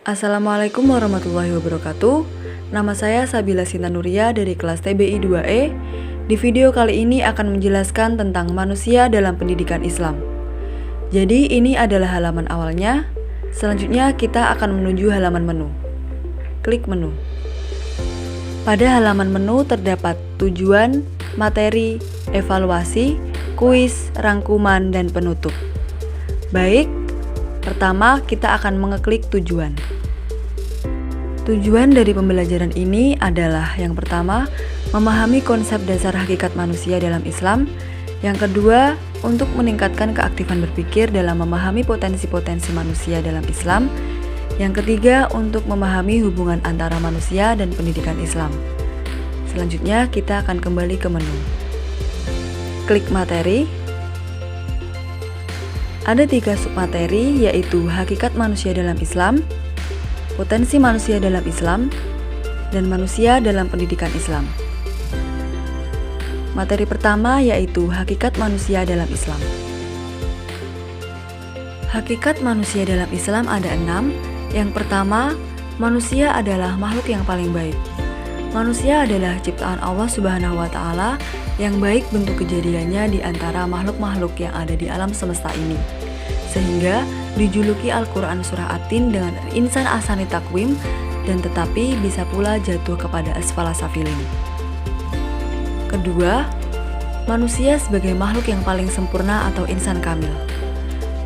Assalamualaikum warahmatullahi wabarakatuh. Nama saya Sabila Sintanuria dari kelas TBI 2E. Di video kali ini akan menjelaskan tentang manusia dalam pendidikan Islam. Jadi ini adalah halaman awalnya. Selanjutnya kita akan menuju halaman menu. Klik menu. Pada halaman menu terdapat tujuan, materi, evaluasi, kuis, rangkuman, dan penutup. Baik, pertama kita akan mengeklik tujuan. Tujuan dari pembelajaran ini adalah yang pertama, memahami konsep dasar hakikat manusia dalam Islam. Yang kedua, untuk meningkatkan keaktifan berpikir dalam memahami potensi-potensi manusia dalam Islam. Yang ketiga, untuk memahami hubungan antara manusia dan pendidikan Islam. Selanjutnya, kita akan kembali ke menu. Klik materi. Ada 3 submateri, yaitu hakikat manusia dalam Islam, potensi manusia dalam Islam, dan manusia dalam pendidikan Islam. Materi pertama yaitu hakikat manusia dalam Islam. Hakikat manusia dalam Islam ada 6. Yang pertama, manusia adalah makhluk yang paling baik. Manusia adalah ciptaan Allah Subhanahu wa Ta'ala yang baik bentuk kejadiannya di antara makhluk-makhluk yang ada di alam semesta ini, sehingga dijuluki Al-Quran Surah At-Tin dengan insan ahsani takwim, dan tetapi bisa pula jatuh kepada asfala safilin. Kedua, manusia sebagai makhluk yang paling sempurna atau insan kamil.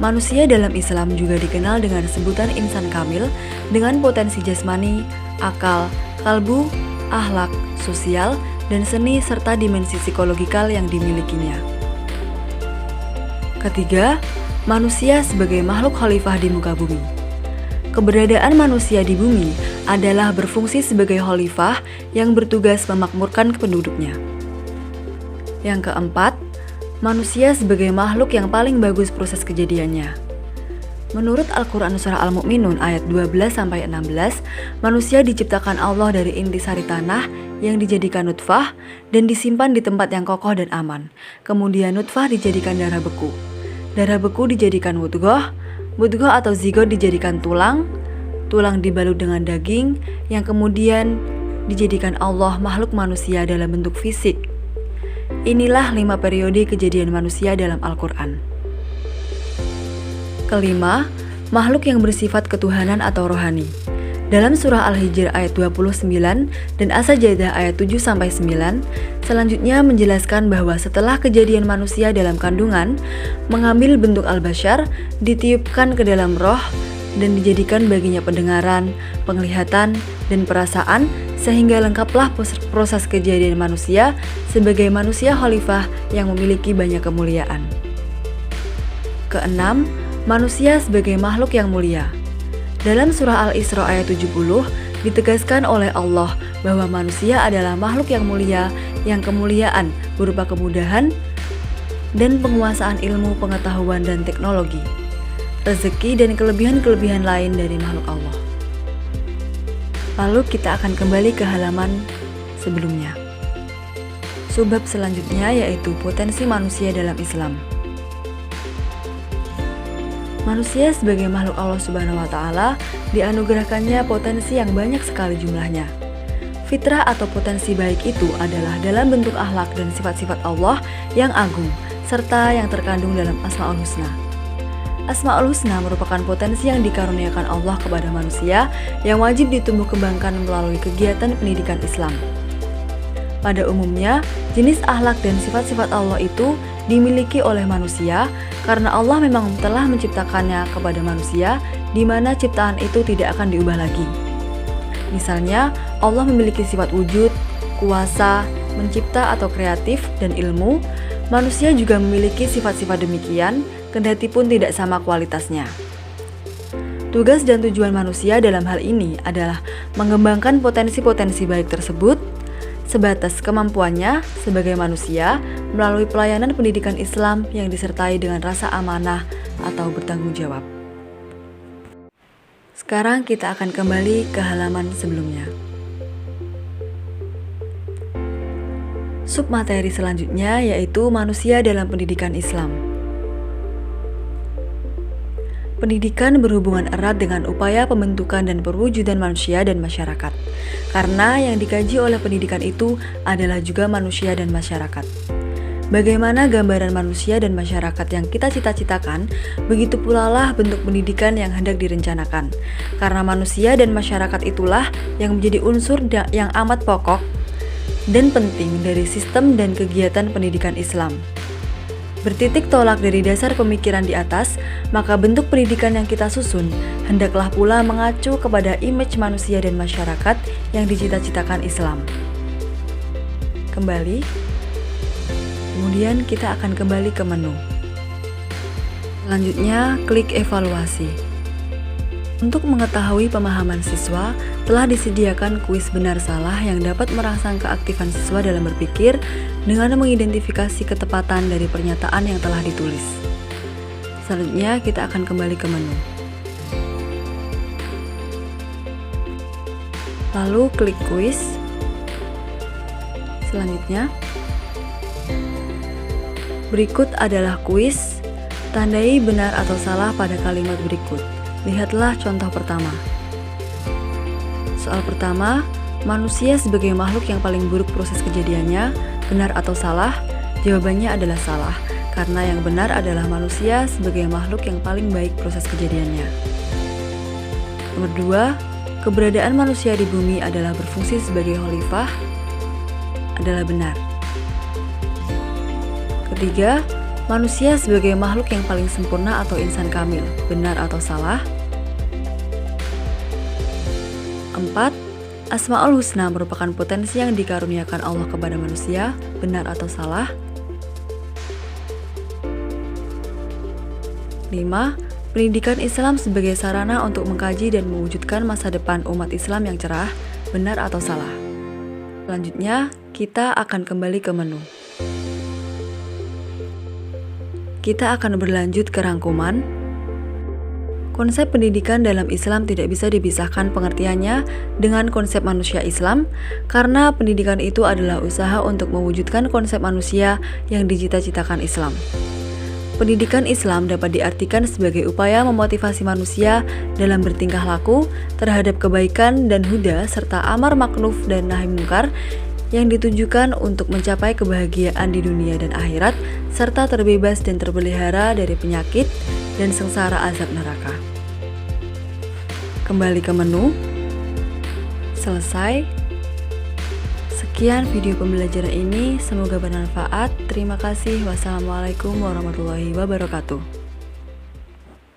Manusia dalam Islam juga dikenal dengan sebutan insan kamil dengan potensi jasmani, akal, kalbu, akhlak, sosial, dan seni serta dimensi psikologikal yang dimilikinya. Ketiga, manusia sebagai makhluk khalifah di muka bumi. Keberadaan manusia di bumi adalah berfungsi sebagai khalifah yang bertugas memakmurkan penduduknya. Yang keempat, manusia sebagai makhluk yang paling bagus proses kejadiannya. Menurut Al-Quran Surah Al-Mu'minun ayat 12-16, manusia diciptakan Allah dari intisari tanah yang dijadikan nutfah dan disimpan di tempat yang kokoh dan aman. Kemudian nutfah dijadikan darah beku. Darah beku dijadikan mudghah, mudghah atau zigot dijadikan tulang, tulang dibalut dengan daging, yang kemudian dijadikan Allah makhluk manusia dalam bentuk fisik. Inilah 5 periode kejadian manusia dalam Al-Quran. Kelima, makhluk yang bersifat ketuhanan atau rohani. Dalam surah Al-Hijr ayat 29 dan As-Sajdah ayat 7-9, selanjutnya menjelaskan bahwa setelah kejadian manusia dalam kandungan, mengambil bentuk al-bashar, ditiupkan ke dalam roh, dan dijadikan baginya pendengaran, penglihatan, dan perasaan, sehingga lengkaplah proses kejadian manusia sebagai manusia khalifah yang memiliki banyak kemuliaan. Keenam, manusia sebagai makhluk yang mulia. Dalam surah Al-Isra ayat 70, ditegaskan oleh Allah bahwa manusia adalah makhluk yang mulia, yang kemuliaan berupa kemudahan dan penguasaan ilmu, pengetahuan, dan teknologi, rezeki, dan kelebihan-kelebihan lain dari makhluk Allah. Lalu kita akan kembali ke halaman sebelumnya. Subbab selanjutnya yaitu potensi manusia dalam Islam. Manusia sebagai makhluk Allah Subhanahu wa Ta'ala dianugerahkannya potensi yang banyak sekali jumlahnya. Fitrah atau potensi baik itu adalah dalam bentuk akhlak dan sifat-sifat Allah yang agung serta yang terkandung dalam Asmaul Husna. Asmaul Husna merupakan potensi yang dikaruniakan Allah kepada manusia yang wajib ditumbuh kembangkan melalui kegiatan pendidikan Islam. Pada umumnya, jenis akhlak dan sifat-sifat Allah itu dimiliki oleh manusia karena Allah memang telah menciptakannya kepada manusia, di mana ciptaan itu tidak akan diubah lagi. Misalnya, Allah memiliki sifat wujud, kuasa, mencipta atau kreatif, dan ilmu. Manusia juga memiliki sifat-sifat demikian, kendati pun tidak sama kualitasnya. Tugas dan tujuan manusia dalam hal ini adalah mengembangkan potensi-potensi baik tersebut sebatas kemampuannya sebagai manusia melalui pelayanan pendidikan Islam yang disertai dengan rasa amanah atau bertanggung jawab. Sekarang kita akan kembali ke halaman sebelumnya. Submateri selanjutnya yaitu manusia dalam pendidikan Islam. Pendidikan berhubungan erat dengan upaya pembentukan dan perwujudan manusia dan masyarakat. Karena yang dikaji oleh pendidikan itu adalah juga manusia dan masyarakat. Bagaimana gambaran manusia dan masyarakat yang kita cita-citakan, begitu pula lah bentuk pendidikan yang hendak direncanakan. Karena manusia dan masyarakat itulah yang menjadi unsur yang amat pokok dan penting dari sistem dan kegiatan pendidikan Islam. Bertitik tolak dari dasar pemikiran di atas, maka bentuk pendidikan yang kita susun hendaklah pula mengacu kepada image manusia dan masyarakat yang dicita-citakan Islam. Kemudian kita akan kembali ke menu. Selanjutnya, klik evaluasi. Untuk mengetahui pemahaman siswa, telah disediakan kuis benar salah yang dapat merangsang keaktifan siswa dalam berpikir dengan mengidentifikasi ketepatan dari pernyataan yang telah ditulis. Selanjutnya, kita akan kembali ke menu. Lalu klik kuis. Selanjutnya, berikut adalah kuis. Tandai benar atau salah pada kalimat berikut. Lihatlah contoh pertama. Soal pertama, manusia sebagai makhluk yang paling buruk proses kejadiannya, benar atau salah? Jawabannya adalah salah, karena yang benar adalah manusia sebagai makhluk yang paling baik proses kejadiannya. Nomor 2, keberadaan manusia di bumi adalah berfungsi sebagai khalifah, adalah benar. Ketiga, manusia sebagai makhluk yang paling sempurna atau insan kamil, benar atau salah? 4. Asmaul Husna merupakan potensi yang dikaruniakan Allah kepada manusia, benar atau salah? 5. Pendidikan Islam sebagai sarana untuk mengkaji dan mewujudkan masa depan umat Islam yang cerah, benar atau salah? Selanjutnya, kita akan kembali ke menu. Kita akan berlanjut ke rangkuman. Konsep pendidikan dalam Islam tidak bisa dipisahkan pengertiannya dengan konsep manusia Islam, karena pendidikan itu adalah usaha untuk mewujudkan konsep manusia yang dicita-citakan Islam. Pendidikan Islam dapat diartikan sebagai upaya memotivasi manusia dalam bertingkah laku terhadap kebaikan dan huda serta amar ma'ruf dan nahi mungkar yang ditujukan untuk mencapai kebahagiaan di dunia dan akhirat serta terbebas dan terpelihara dari penyakit dan sengsara azab neraka. Kembali ke menu. Selesai. Sekian video pembelajaran ini, semoga bermanfaat. Terima kasih. Wassalamualaikum warahmatullahi wabarakatuh.